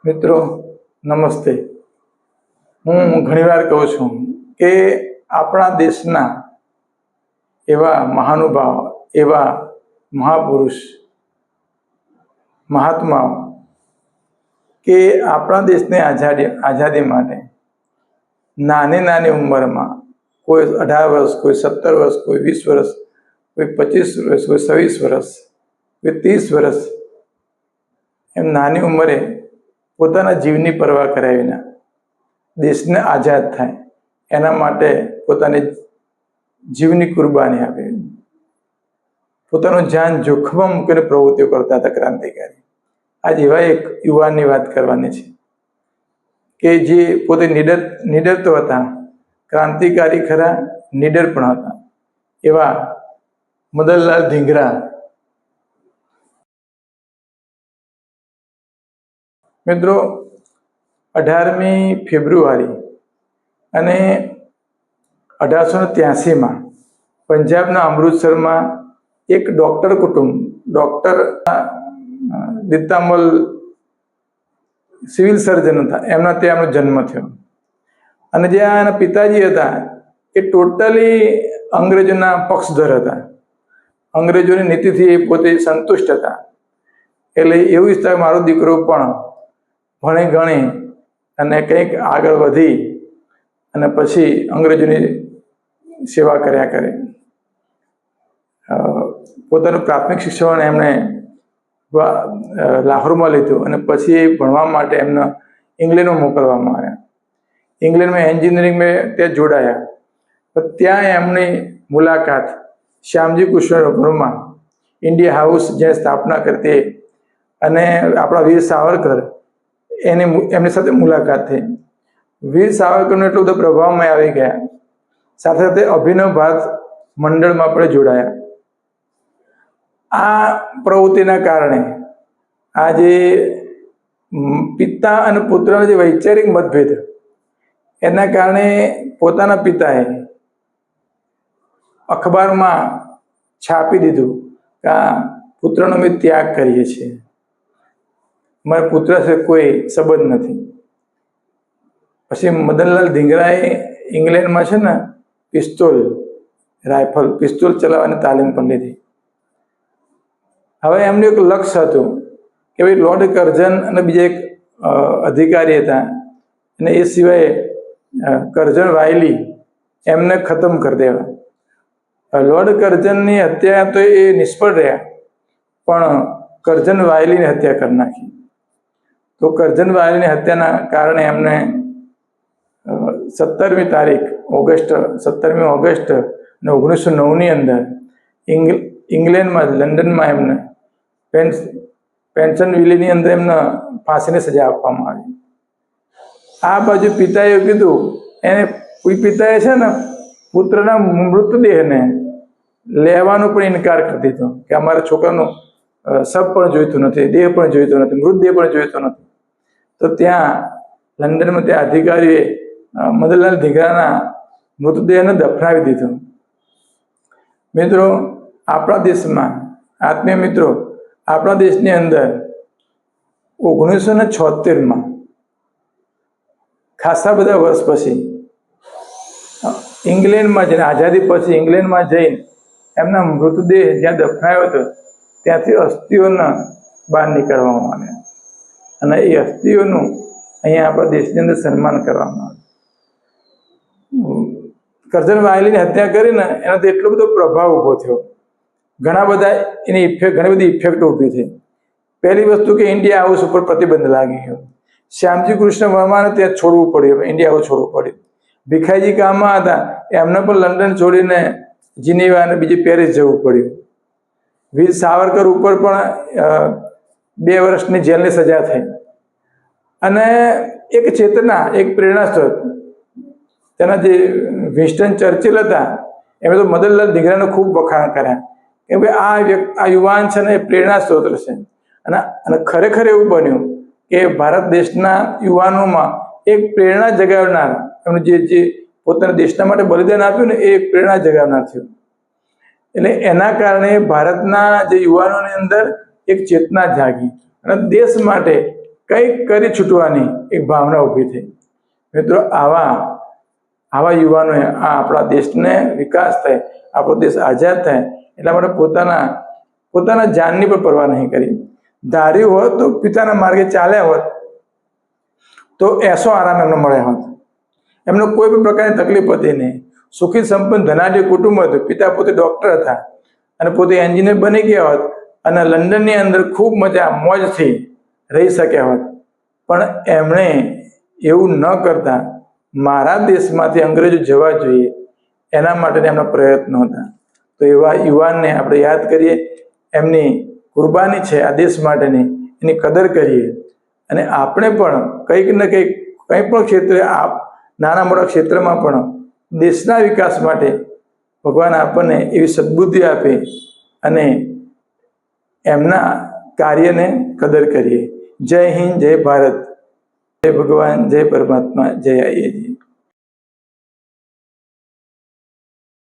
મિત્રો નમસ્તે। હું ઘણીવાર કહું છું કે આપણા દેશના એવા મહાનુભાવ, એવા મહાપુરુષ, મહાત્માઓ કે આપણા દેશને આઝાદી માટે નાની ઉંમરમાં, કોઈ 18 વર્ષ, કોઈ 17 વર્ષ, કોઈ 20 વર્ષ, કોઈ 25 વર્ષ, કોઈ 26 વર્ષ, કોઈ 30 વર્ષ, એમ નાની ઉંમરે પોતાના જીવની પરવા કર્યા વિના દેશને આઝાદ થાય એના માટે પોતાની જીવની કુરબાની આપી, પોતાનું જાન જોખમમાં મૂકીને પ્રવૃત્તિઓ કરતા હતા ક્રાંતિકારી। આજ એવા એક યુવાનની વાત કરવાની છે કે જે પોતે નિડર તો હતા, ક્રાંતિકારી ખરા, નિડર પણ હતા, એવા મદનલાલ ધીંગરા। મિત્રો, 18મી ફેબ્રુઆરી અને 1883માં પંજાબના અમૃતસરમાં એક ડૉક્ટર કુટુંબ, ડૉક્ટર દીતામલ સિવિલ સર્જન હતા, એમના ત્યાં એમનો જન્મ થયો। અને જ્યાં એના પિતાજી હતા એ ટોટલી અંગ્રેજોના પક્ષધર હતા, અંગ્રેજોની નીતિથી એ પોતે સંતુષ્ટ હતા। એટલે એવું ઈચ્છતા મારો દીકરો પણ ભણી ગણી અને કંઈક આગળ વધી અને પછી અંગ્રેજોની સેવા કર્યા કરે। પોતાનું પ્રાથમિક શિક્ષણ એમણે લાહોરમાં લીધું અને પછી ભણવા માટે એમને ઇંગ્લેન્ડમાં મોકલવામાં આવ્યા। ઇંગ્લેન્ડમાં એન્જિનિયરિંગમાં ત્યાં જોડાયા, ત્યાં એમની મુલાકાત શ્યામજી કૃષ્ણ વર્મા, ઇન્ડિયા હાઉસ જ્યાં સ્થાપના કરતી, અને આપણા વીર સાવરકર, એમની સાથે મુલાકાત થઈ। વીર સાવરકરનો એટલો બધો પ્રભાવમાં આવી ગયા, સાથે સાથે અભિનવ ભારત મંડળમાં પણ જોડાયા। આ પ્રવૃત્તિના કારણે આજે પિતા અને પુત્રના જે વૈચારિક મતભેદ, એના કારણે પોતાના પિતાએ અખબારમાં છાપી દીધું કે આ પુત્રનો અમે ત્યાગ કરીએ છીએ, મારા પુત્ર સાથે કોઈ સંબંધ નથી। પછી મદનલાલ ધીંગરાએ ઇંગ્લેન્ડમાં છે ને પિસ્તોલ ચલાવવાની તાલીમ પણ લીધી। હવે એમનું એક લક્ષ્ય હતું કે ભાઈ લોર્ડ કર્ઝન અને બીજા એક અધિકારી હતા, અને એ સિવાય કર્ઝન વાયલી, એમને ખતમ કરી દેવા। લોર્ડ કર્ઝનની હત્યા તો એ નિષ્ફળ રહ્યા, પણ કર્ઝન વાયલીની હત્યા કરી નાખી। તો કર્ઝન વાયલીની હત્યાના કારણે એમને 17મી ઓગસ્ટ 1909ની અંદર ઇંગ્લેન્ડમાં, લંડનમાં એમને પેન્શનવિલીની અંદર એમને ફાંસીની સજા આપવામાં આવી। આ બાજુ પિતાએ કીધું, પિતાએ છે ને પુત્રના મૃતદેહને લેવાનો પણ ઇનકાર કરી દીધો કે અમારા છોકરાનું શબ પણ જોઈતું નથી, દેહ પણ જોઈતો નથી, મૃતદેહ પણ જોઈતો નથી। તો ત્યાં લંડનમાં ત્યાં અધિકારીએ મદનલાલ ધીંગરાના મૃતદેહને દફનાવી દીધો। મિત્રો, આપણા દેશમાં, આત્મીય મિત્રો, આપણા દેશની અંદર 1976માં ખાસા બધા વર્ષ પછી ઇંગ્લેન્ડમાં જઈને, આઝાદી પછી ઇંગ્લેન્ડમાં જઈને એમના મૃતદેહ જ્યાં દફનાયો હતો ત્યાંથી અસ્થિઓના બહાર નીકળવામાં આવ્યા, અને એ અસ્થિઓનું અહીંયા આપણા દેશની અંદર સન્માન કરવામાં આવ્યું। કર્ઝન વાયલીની હત્યા કરીને એનાથી એટલો બધો પ્રભાવ ઊભો થયો, ઘણી બધી ઇફેક્ટ ઊભી થઈ। પહેલી વસ્તુ કે ઇન્ડિયા હાઉસ ઉપર પ્રતિબંધ લાગી ગયો, શ્યામજી કૃષ્ણ વર્માને ત્યાં છોડવું પડ્યું, ઇન્ડિયા હાઉસ છોડવું પડ્યું। ભીખાઈજી કામમાં હતા, એમને પણ લંડન છોડીને જીનીવા અને બીજી પેરિસ જવું પડ્યું। વીર સાવરકર ઉપર પણ 2 વર્ષની જેલની સજા થઈ। અને એક ચેતના, એક પ્રેરણા સ્ત્રોત, તેના જે વિન્સ્ટન ચર્ચિલ હતા, એમણે તો મદનલાલ ધીંગરાને ખૂબ વખાણ કર્યા કે ભાઈ આ યુવાન છે ને એ પ્રેરણા સ્ત્રોત છે। અને ખરેખર એવું બન્યું કે ભારત દેશના યુવાનોમાં એક પ્રેરણા જગાવનાર, એમનું જે પોતાના દેશના માટે બલિદાન આપ્યું ને, એ એક પ્રેરણા જગાવનાર થયું। એટલે એના કારણે ભારતના જે યુવાનોની અંદર એક ચેતના જાગી અને દેશ માટે કંઈક કરી છૂટવાની એક ભાવના ઊભી થઈ. મિત્રો, આવા યુવાનોએ આપણા દેશને વિકાસ થાય, આપણો દેશ આઝાદ થાય એટલા માટે પોતાના જાનની પણ પરવા નહીં કરી. ધાર્યું હોત તો પિતાના માર્ગે ચાલ્યા હોત તો એસો આરામ એમને મળ્યા હોત. એમને કોઈ પણ પ્રકારની તકલીફ હતી નહીં. સુખી સંપન્ન ધનાઢ્ય કુટુંબ હતું. પિતા પોતે ડૉક્ટર હતા અને પોતે એન્જિનિયર બની ગયા હોત અને લંડનની અંદર ખૂબ મોજથી રહી શક્યા હોત. પણ એમણે એવું ન કરતા મારા દેશમાંથી અંગ્રેજો જવા જોઈએ એના માટે એમના પ્રયત્નો હતા. તો એવા યુવાનને આપણે યાદ કરીએ, એમની કુરબાની છે આ દેશ માટેની, એની કદર કરીએ અને આપણે પણ કંઈક ને કંઈ કંઈ પણ ક્ષેત્રે નાના મોટા ક્ષેત્રમાં પણ દેશના વિકાસ માટે ભગવાન આપણને એવી સદબુદ્ધિ આપે અને એમના કાર્યને કદર કરીએ. જય હિન્દ, જય ભારત, જય ભગવાન, જય પરમાત્મા, જય આઈએજી.